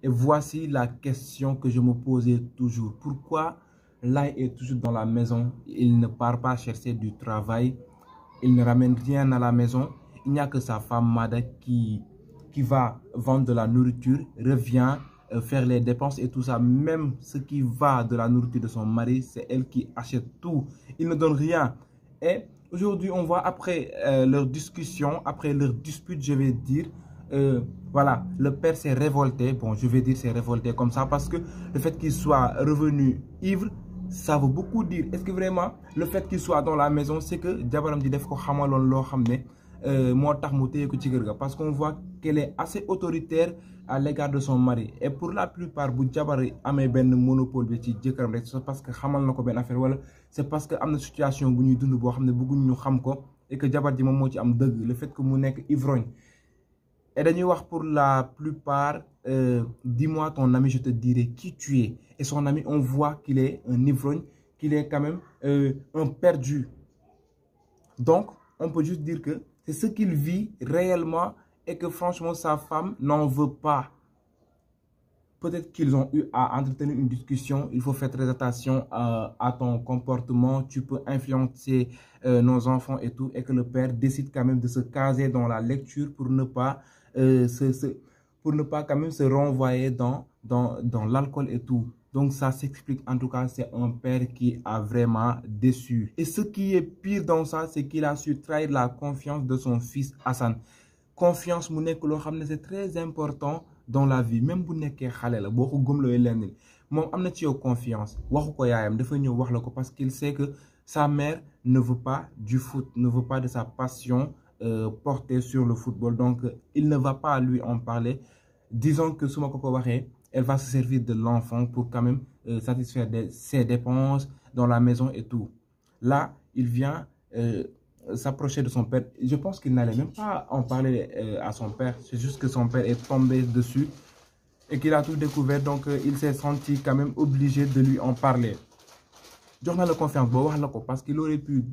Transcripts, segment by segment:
Et voici la question que je me posais toujours. Pourquoi Lai est toujours dans la maison? Il ne part pas chercher du travail. Il ne ramène rien à la maison. Il n'y a que sa femme Mada qui va vendre de la nourriture, revient faire les dépenses et tout ça. Même ce qui va de la nourriture de son mari, c'est elle qui achète tout. Il ne donne rien. Et aujourd'hui, on voit après leur discussion, après leur dispute, je vais dire, voilà, le père s'est révolté. Bon, je vais dire s'est révolté comme ça parce que le fait qu'il soit revenu ivre, ça veut beaucoup dire. Est-ce que vraiment le fait qu'il soit dans la maison, c'est que jabaram di def ko xamalon lo xamné moo tax mu téye ko ci kër ga, parce qu'on voit qu'elle est assez autoritaire à l'égard de son mari. Et pour la plupart bu jabar amee benn monopole bi ci jëkkëram rek c'est parce que xamal na ko benn affaire, wala c'est parce que am na situation bu ñuy dund boo xam ne bëgguñ ñu xam ko et que jabar ji moom moo ci am dëgg, le fait que mu nekk ivrogne. Et dañuy wax pour la plupart, dis-moi ton ami, je te dirai qui tu es. Et son ami, on voit qu'il est un ivrogne, qu'il est quand même un perdu. Donc, on peut juste dire que c'est ce qu'il vit réellement et que franchement, sa femme n'en veut pas. Peut-être qu'ils ont eu à entretenir une discussion. Il faut faire très attention à ton comportement. Tu peux influencer nos enfants et tout. Et que le père décide quand même de se caser dans la lecture pour ne pas quand même se renvoyer dans l'alcool et tout. Donc ça s'explique. En tout cas, c'est un père qui a vraiment déçu. Et ce qui est pire dans ça, c'est qu'il a su trahir la confiance de son fils Hassan. Confiance, c'est très important dans la vie. Même si tu es confiance. Parce qu'il sait que sa mère ne veut pas du foot, ne veut pas de sa passion portée sur le football. Donc, il ne va pas lui en parler. Disons que elle va se servir de l'enfant pour quand même satisfaire ses dépenses dans la maison et tout. Là, il vient s'approcher de son père. Je pense qu'il n'allait même pas en parler à son père. C'est juste que son père est tombé dessus et qu'il a tout découvert. Donc, il s'est senti quand même obligé de lui en parler. Journal confiance parce qu'il aurait pu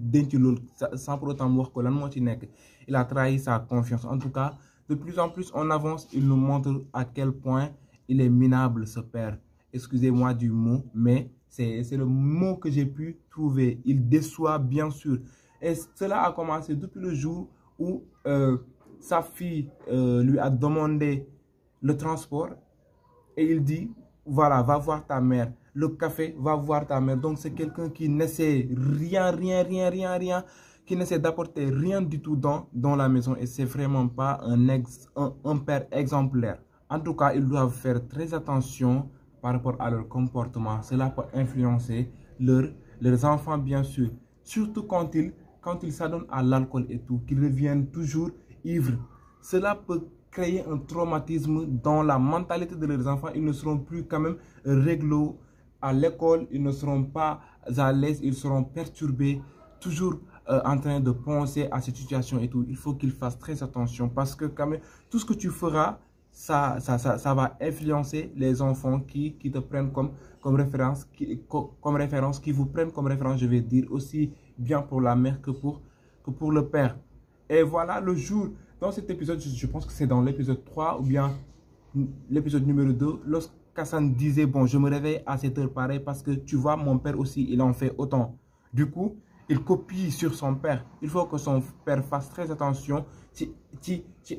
sans pour autant voir que il a trahi sa confiance. En tout cas, de plus en plus on avance, il nous montre à quel point il est minable, ce père. Excusez-moi du mot, mais c'est le mot que j'ai pu trouver. Il déçoit bien sûr. Et cela a commencé depuis le jour où sa fille lui a demandé le transport et il dit, voilà, va voir ta mère. Le café, va voir ta mère. Donc c'est quelqu'un qui n'essaie rien, qui n'essaie d'apporter rien du tout dans la maison. Et c'est vraiment pas un père exemplaire. En tout cas, ils doivent faire très attention par rapport à leur comportement. Cela peut influencer leurs enfants, bien sûr. Surtout quand ils s'adonnent à l'alcool et tout, qu'ils reviennent toujours ivres. Cela peut créer un traumatisme dans la mentalité de leurs enfants. Ils ne seront plus quand même réglo à l'école, ils ne seront pas à l'aise, ils seront perturbés, toujours en train de penser à cette situation et tout. Il faut qu'ils fassent très attention parce que quand même, tout ce que tu feras, ça va influencer les enfants qui te prennent comme référence, qui vous prennent comme référence, je vais dire, aussi bien pour la mère que pour le père. Et voilà le jour, dans cet épisode, je pense que c'est dans l'épisode 3 ou bien l'épisode numéro 2, lorsque Hassan disait, bon, je me réveille à cette heure pareil parce que tu vois, mon père aussi, il en fait autant. Du coup, il copie sur son père. Il faut que son père fasse très attention ci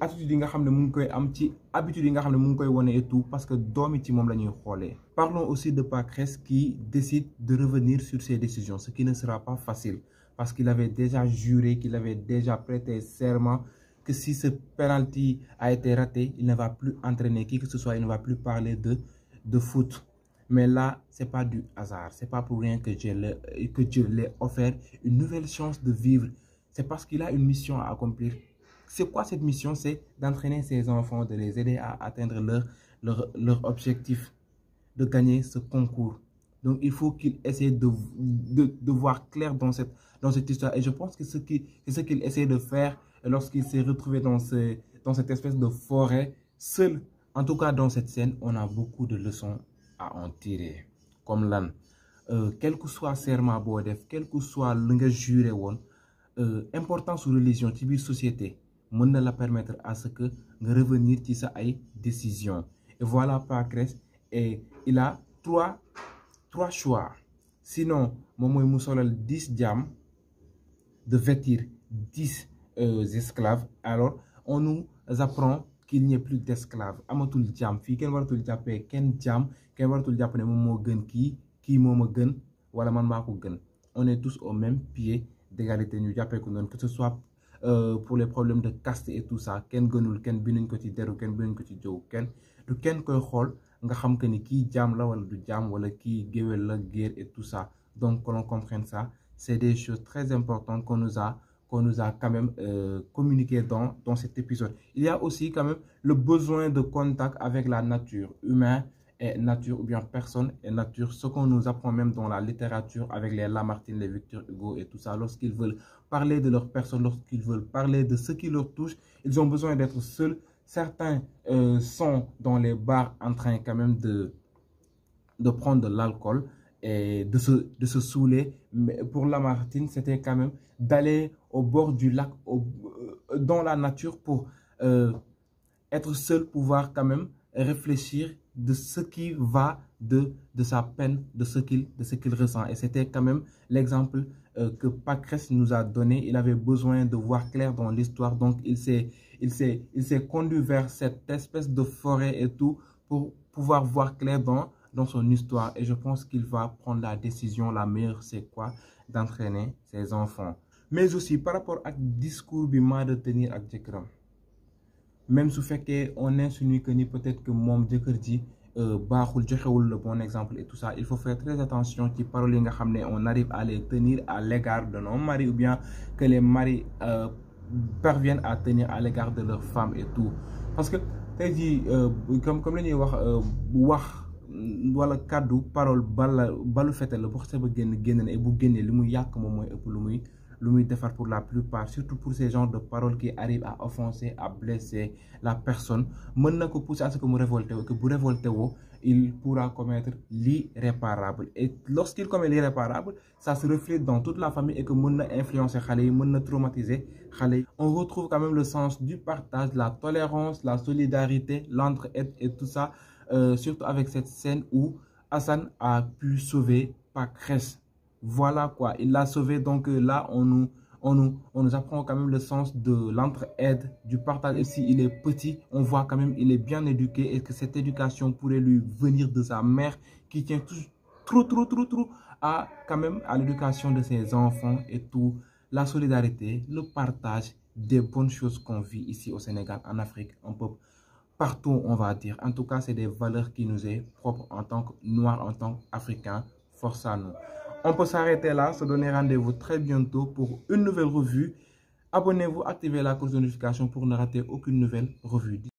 attitude yi nga xam ne mu ngi koy am, ci habitude yi nga xam ne mu ngi koy wone et tout, parce que doomi ci moom la ñuy xoolee. Parlons aussi de Pacresse qui décide de revenir sur ses décisions, ce qui ne sera pas facile parce qu'il avait déjà juré, qu'il avait déjà prêté serment que si ce penalty a été raté, il ne va plus entraîner qui que ce soit, il ne va plus parler de foot. Mais là, ce n'est pas du hasard. Ce n'est pas pour rien que Dieu l'ait offert une nouvelle chance de vivre. C'est parce qu'il a une mission à accomplir. C'est quoi cette mission? C'est d'entraîner ses enfants, de les aider à atteindre leur objectif, de gagner ce concours. Donc, il faut qu'il essaie de voir clair dans cette histoire. Et je pense que c'est ce qu'il essaie de faire lorsqu'il s'est retrouvé dans cette espèce de forêt, seul. En tout cas, dans cette scène, on a beaucoup de leçons à en tirer. Comme l'an, quel que soit serment bodef, quel que soit le juré, importance ou religion, type société, la permettre à ce que de revenir à sa décision. Et voilà Pacres, et il a trois choix. Sinon, moi, je 10 diams de vêtir 10 esclaves. Alors, on nous apprend qu'il n'y ait plus d'esclaves. Amatul diam, fi ken waratul jappé ken diam, ken waratul japp ne mom mo gën ki moma gën wala man mako gën. On est tous au même pied d'égalité ñu jappé ko non, que ce soit pour les problèmes de caste et tout ça, ken gënul ken binuñ ko ci deru ken binuñ ko ci jow ken du ken koy xol nga xam que ni ki diam la wala du diam wala ki géwél la guerre et tout ça. Donc que l'on comprenne ça, c'est des choses très importantes qu'on nous a quand même communiqué dans cet épisode. Il y a aussi quand même le besoin de contact avec la nature, humain et nature, ou bien personne et nature, ce qu'on nous apprend même dans la littérature avec les Lamartine, les Victor Hugo et tout ça. Lorsqu'ils veulent parler de leur personne, lorsqu'ils veulent parler de ce qui leur touche, ils ont besoin d'être seuls. Certains sont dans les bars en train quand même de prendre de l'alcool et de se saouler. Mais pour Lamartine, c'était quand même d'aller au bord du lac, dans la nature pour être seul, pouvoir quand même réfléchir de ce qui va de sa peine, de ce qu'il ressent. Et c'était quand même l'exemple que Pacres nous a donné. Il avait besoin de voir clair dans l'histoire, donc il s'est conduit vers cette espèce de forêt et tout pour pouvoir voir clair dans son histoire. Et je pense qu'il va prendre la décision, la meilleure, c'est quoi? D'entraîner ses enfants. Mais aussi par rapport au discours bima de tenir avec Jekram. Même si on insinue que peut-être que mon jëkkër ji baaxul joxewul le bon exemple et tout ça, il faut faire très attention qui paroles nga xamné on arrive à les tenir à l'égard de nos maris, ou bien que les maris parviennent à tenir à l'égard de leurs femmes et tout. Parce que tey jii comme la ñuy wax wala kaddu parole balu fete la bu xasee ba génn et bu génnee li muy yàq moom mooy ëpp lu muy defar pour la plupart, surtout pour ces genres de paroles qui arrivent à offenser, à blesser la personne. Mën na ko pousser à ce que mu révolte, que bu révolté woo, il pourra commettre l'irréparable. Et lorsqu'il commet l'irréparable, ça se reflète dans toute la famille et que mën na influencer xale yi, mën na traumatiser xale yi. On retrouve quand même le sens du partage, la tolérance, la solidarité, l'entraide et tout ça, surtout avec cette scène où Hassan a pu sauver Pacres. Voilà quoi, il l'a sauvé. Donc là, on nous apprend quand même le sens de l'entraide, du partage. Et s'il est petit, on voit quand même il est bien éduqué et que cette éducation pourrait lui venir de sa mère qui tient trop à quand même à l'éducation de ses enfants et tout. La solidarité, le partage, des bonnes choses qu'on vit ici au Sénégal, en Afrique, un peu partout, on va dire. En tout cas, c'est des valeurs qui nous est propres en tant que Noirs, en tant qu'Africains. Force à nous. On peut s'arrêter là, se donner rendez-vous très bientôt pour une nouvelle revue. Abonnez-vous, activez la cloche de notification pour ne rater aucune nouvelle revue.